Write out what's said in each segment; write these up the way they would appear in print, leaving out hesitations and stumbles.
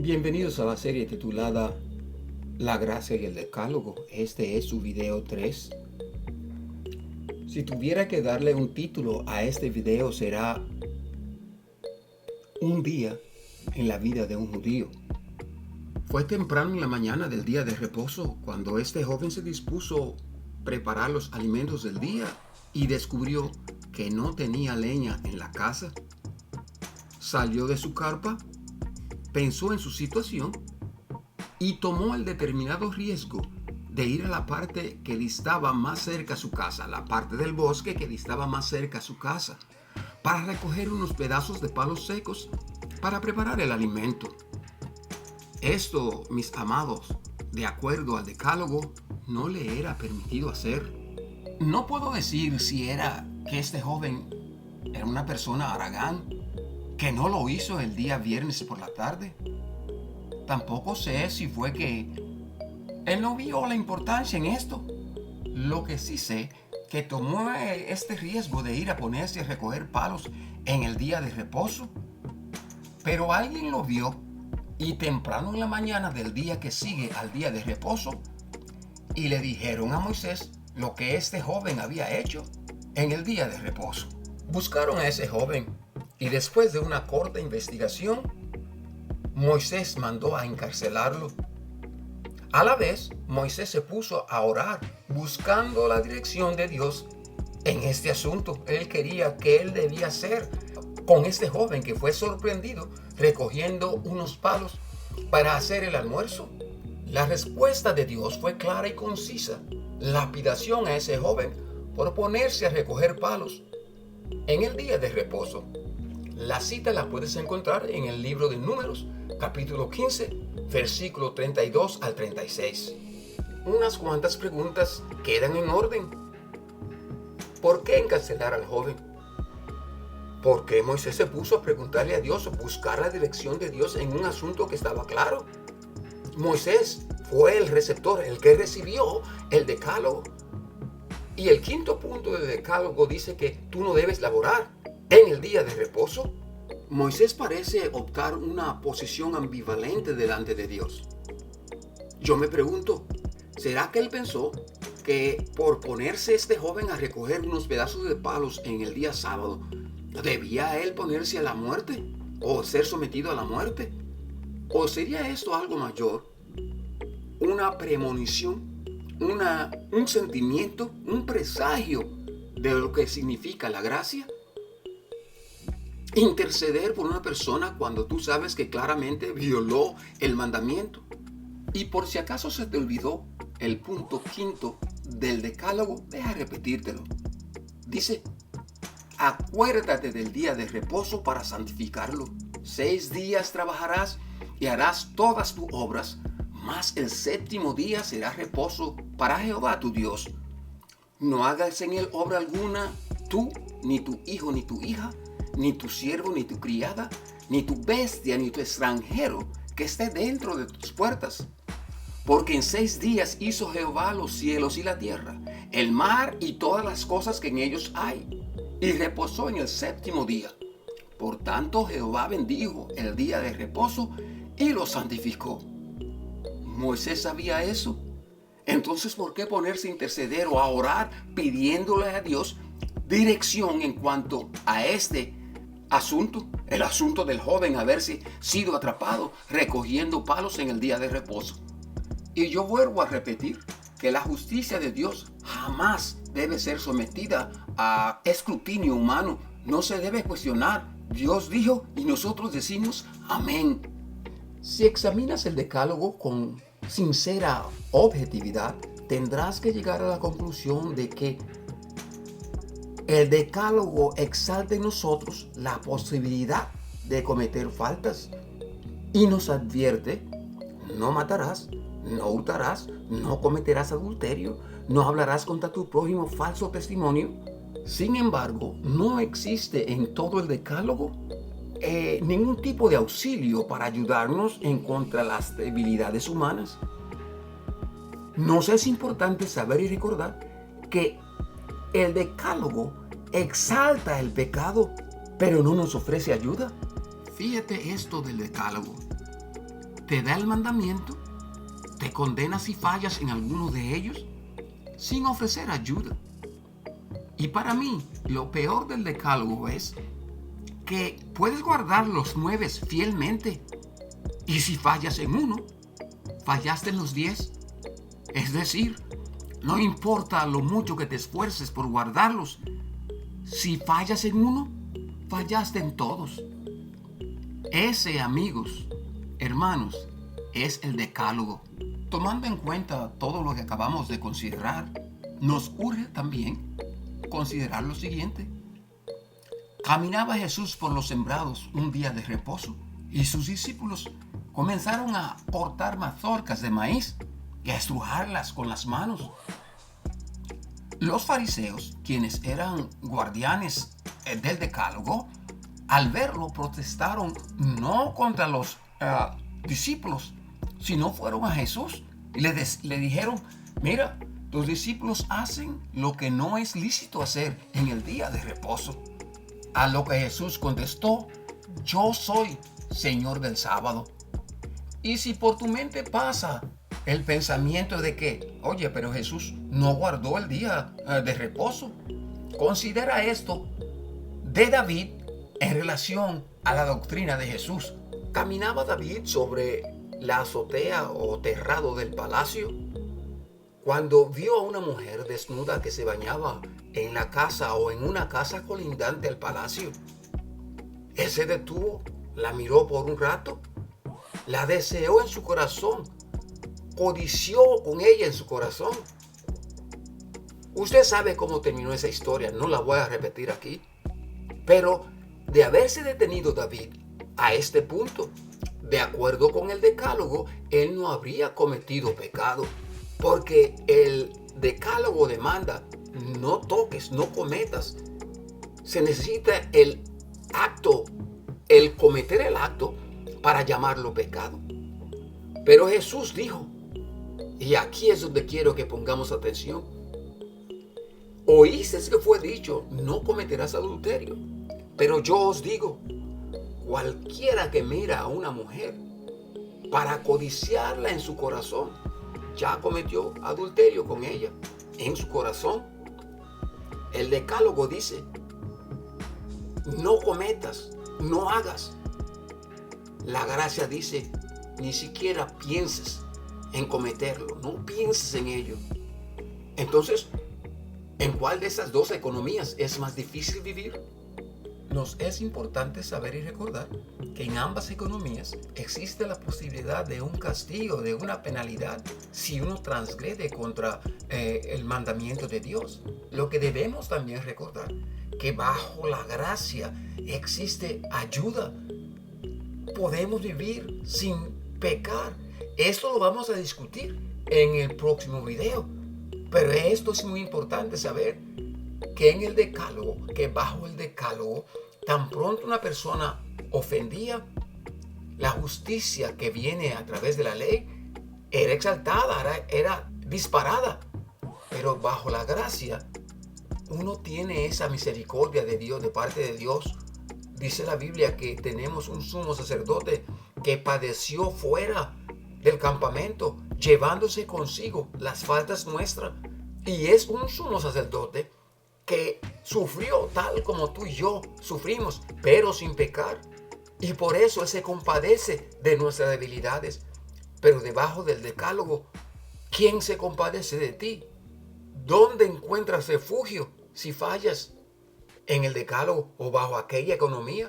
Bienvenidos a la serie titulada La Gracia y el Decálogo. Este es su video 3. Si tuviera que darle un título a este video será Un día en la vida de un judío. Fue temprano en la mañana del día de reposo cuando este joven se dispuso a preparar los alimentos del día y descubrió que no tenía leña en la casa. Salió de su carpa, pensó en su situación y tomó el determinado riesgo de ir a la parte que distaba más cerca a su casa, la parte del bosque que distaba más cerca a su casa, para recoger unos pedazos de palos secos para preparar el alimento. Esto, mis amados, de acuerdo al decálogo, no le era permitido hacer. No puedo decir si era que este joven era una persona haragán, que no lo hizo el día viernes por la tarde. Tampoco sé si fue que él no vio la importancia en esto. Lo que sí sé, que tomó este riesgo de ir a ponerse a recoger palos en el día de reposo. Pero alguien lo vio y temprano en la mañana del día que sigue al día de reposo, y le dijeron a Moisés lo que este joven había hecho en el día de reposo. Buscaron a ese joven y después de una corta investigación, Moisés mandó a encarcelarlo. A la vez, Moisés se puso a orar buscando la dirección de Dios en este asunto. Él quería qué él debía hacer con este joven que fue sorprendido recogiendo unos palos para hacer el almuerzo. La respuesta de Dios fue clara y concisa: lapidación a ese joven por ponerse a recoger palos en el día de reposo. La cita la puedes encontrar en el libro de Números, capítulo 15, versículo 32 al 36. Unas cuantas preguntas quedan en orden. ¿Por qué encarcelar al joven? ¿Por qué Moisés se puso a preguntarle a Dios o buscar la dirección de Dios en un asunto que estaba claro? Moisés fue el receptor, el que recibió el decálogo. Y el quinto punto del decálogo dice que tú no debes laborar en el día de reposo. Moisés parece optar una posición ambivalente delante de Dios. Yo me pregunto, ¿será que él pensó que por ponerse este joven a recoger unos pedazos de palos en el día sábado, debía él ponerse a la muerte o ser sometido a la muerte? ¿O sería esto algo mayor? Una premonición, un sentimiento, un presagio de lo que significa la gracia. Interceder por una persona cuando tú sabes que claramente violó el mandamiento. Y por si acaso se te olvidó el punto quinto del decálogo, deja repetírtelo. Dice: acuérdate del día de reposo para santificarlo. 6 días trabajarás y harás todas tus obras, mas el séptimo día será reposo para Jehová tu Dios. No hagas en él obra alguna, tú, ni tu hijo, ni tu hija, ni tu siervo, ni tu criada, ni tu bestia, ni tu extranjero que esté dentro de tus puertas. Porque en 6 días hizo Jehová los cielos y la tierra, el mar y todas las cosas que en ellos hay, y reposó en el séptimo día. Por tanto, Jehová bendijo el día de reposo y lo santificó. ¿Moisés sabía eso? Entonces, ¿por qué ponerse a interceder o a orar pidiéndole a Dios dirección en cuanto a este asunto? El asunto del joven haberse sido atrapado recogiendo palos en el día de reposo. Y yo vuelvo a repetir que la justicia de Dios jamás debe ser sometida a escrutinio humano. No se debe cuestionar. Dios dijo y nosotros decimos amén. Si examinas el decálogo con sincera objetividad, tendrás que llegar a la conclusión de que el decálogo exalta en nosotros la posibilidad de cometer faltas y nos advierte: no matarás, no hurtarás, no cometerás adulterio, no hablarás contra tu prójimo falso testimonio. Sin embargo, no existe en todo el decálogo ningún tipo de auxilio para ayudarnos en contra de las debilidades humanas. Nos es importante saber y recordar que el decálogo exalta el pecado, pero no nos ofrece ayuda. Fíjate esto del decálogo. te da el mandamiento, te condena si fallas en alguno de ellos, sin ofrecer ayuda. Y para mí, lo peor del decálogo es que puedes guardar los 9 fielmente, y si fallas en uno, fallaste en los 10. Es decir, no importa lo mucho que te esfuerces por guardarlos, si fallas en uno, fallaste en todos. Ese, amigos, hermanos, es el decálogo. Tomando en cuenta todo lo que acabamos de considerar, nos urge también considerar lo siguiente. Caminaba Jesús por los sembrados un día de reposo, y sus discípulos comenzaron a cortar mazorcas de maíz y a estrujarlas con las manos. Los fariseos, quienes eran guardianes del decálogo, al verlo protestaron no contra los discípulos, sino fueron a Jesús y le dijeron: mira, tus discípulos hacen lo que no es lícito hacer en el día de reposo. A lo que Jesús contestó: yo soy Señor del sábado. Y si por tu mente pasa el pensamiento de que, oye, pero Jesús no guardó el día de reposo, considera esto de David en relación a la doctrina de Jesús. ¿Caminaba David sobre la azotea o terrado del palacio cuando vio a una mujer desnuda que se bañaba en la casa o en una casa colindante al palacio? Él se detuvo, la miró por un rato, la deseó en su corazón, codició con ella en su corazón. Usted sabe cómo terminó esa historia, no la voy a repetir aquí. Pero de haberse detenido David a este punto, de acuerdo con el decálogo, él no habría cometido pecado, porque el decálogo demanda: no toques, no cometas. Se necesita el acto, el cometer el acto para llamarlo pecado. Pero Jesús dijo, y aquí es donde quiero que pongamos atención: oísteis que fue dicho, no cometerás adulterio. Pero yo os digo, cualquiera que mira a una mujer para codiciarla en su corazón, ya cometió adulterio con ella en su corazón. El decálogo dice: no cometas, no hagas. La gracia dice: ni siquiera pienses en cometerlo, no pienses en ello. Entonces, ¿en cuál de esas dos economías es más difícil vivir? Nos es importante saber y recordar que en ambas economías existe la posibilidad de un castigo, de una penalidad, si uno transgrede contra el mandamiento de Dios. Lo que debemos también recordar, que bajo la gracia existe ayuda. Podemos vivir sin pecar. Esto lo vamos a discutir en el próximo video. Pero esto es muy importante saber, que en el decálogo, que bajo el decálogo, tan pronto una persona ofendía, la justicia que viene a través de la ley era exaltada, era disparada. Pero bajo la gracia, uno tiene esa misericordia de Dios, de parte de Dios. Dice la Biblia que tenemos un sumo sacerdote que padeció fuera del campamento, llevándose consigo las faltas nuestras. Y es un sumo sacerdote que sufrió tal como tú y yo sufrimos, pero sin pecar. Y por eso Él se compadece de nuestras debilidades. Pero debajo del decálogo, ¿quién se compadece de ti? ¿Dónde encuentras refugio si fallas? ¿En el decálogo o bajo aquella economía?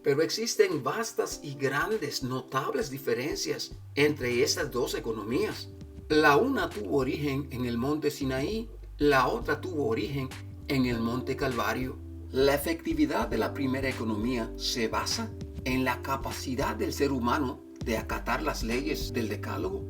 Pero existen vastas y grandes, notables diferencias entre estas dos economías. La una tuvo origen en el monte Sinaí, la otra tuvo origen en el monte Calvario. La efectividad de la primera economía se basa en la capacidad del ser humano de acatar las leyes del decálogo.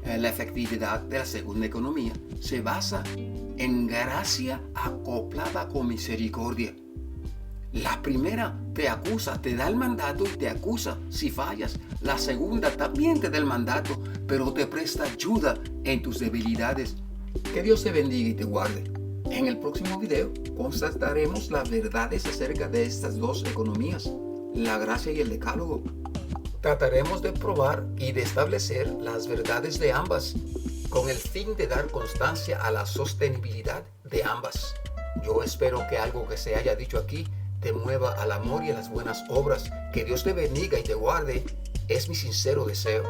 La efectividad de la segunda economía se basa en gracia acoplada con misericordia. La primera te acusa, te da el mandato y te acusa si fallas. La segunda también te da el mandato, pero te presta ayuda en tus debilidades. Que Dios te bendiga y te guarde. En el próximo video constataremos las verdades acerca de estas dos economías, la gracia y el decálogo. Trataremos de probar y de establecer las verdades de ambas, con el fin de dar constancia a la sostenibilidad de ambas. Yo espero que algo que se haya dicho aquí te mueva al amor y a las buenas obras. Que Dios te bendiga y te guarde, es mi sincero deseo.